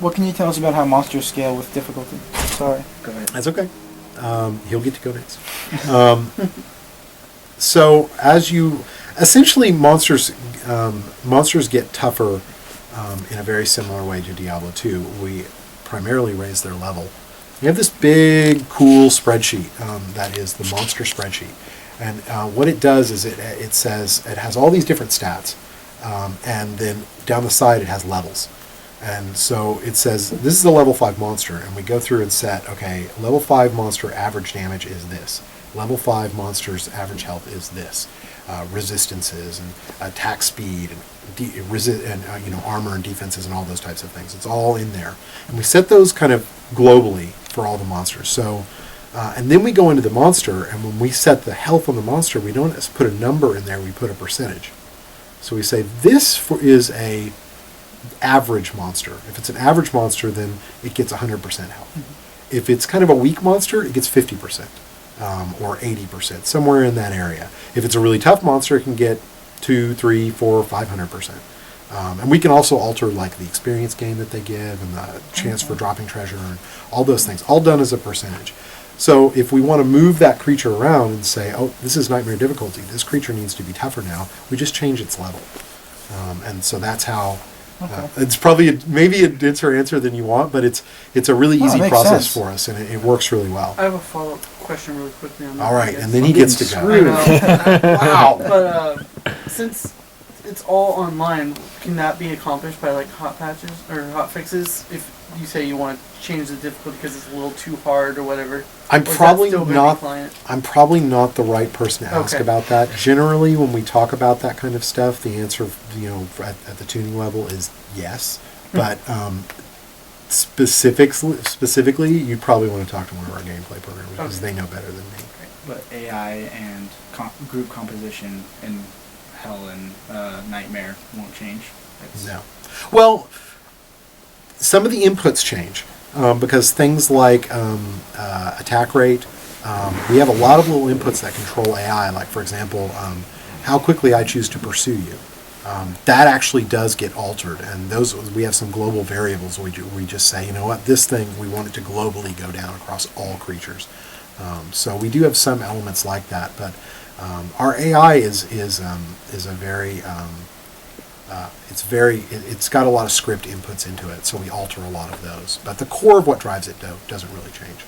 what can you tell us about how monsters scale with difficulty? Sorry. Go ahead. That's okay. He'll get to go next. So as you, essentially monsters get tougher in a very similar way to Diablo 2. We primarily raise their level. We have this big, cool spreadsheet that is the monster spreadsheet. And what it does is it says, it has all these different stats. And then down the side it has levels. And so it says, this is a level 5 monster. And we go through and set, okay, level 5 monster average damage is this. Level 5 monster's average health is this. Resistances and attack speed and armor and defenses and all those types of things. It's all in there. And we set those kind of globally for all the monsters. So, and then we go into the monster, and when we set the health on the monster, we don't just put a number in there, we put a percentage. So we say this is a average monster. If it's an average monster, then it gets 100% health. Mm-hmm. If it's kind of a weak monster, it gets 50%. Or 80%, somewhere in that area. If it's a really tough monster, it can get 2, 3, 4, 500%. And we can also alter like the experience gain that they give and the chance for dropping treasure and all those things, all done as a percentage. So if we want to move that creature around and say, oh, this is nightmare difficulty, this creature needs to be tougher now, we just change its level. And so that's how. It's probably maybe a denser answer than you want, but it's a really easy process for us, and it works really well. I have a follow-up question really quickly on that. All right, and then he gets to go. Wow. But since it's all online, can that be accomplished by like hot patches or hot fixes? If you say you want to change the difficulty because it's a little too hard or whatever. I'm probably not the right person to ask about that. Generally, when we talk about that kind of stuff, the answer, at the tuning level is yes. But specifically, you probably want to talk to one of our gameplay programmers because they know better than me. But AI and group composition in Hell and Nightmare won't change. No. Well, some of the inputs change. Because things like attack rate, we have a lot of little inputs that control AI, like, for example, how quickly I choose to pursue you. That actually does get altered, and those we have some global variables. We just say, you know what, this thing, we want it to globally go down across all creatures. So we do have some elements like that, but our AI is a very... it's got a lot of script inputs into it, so we alter a lot of those. But the core of what drives it doesn't really change.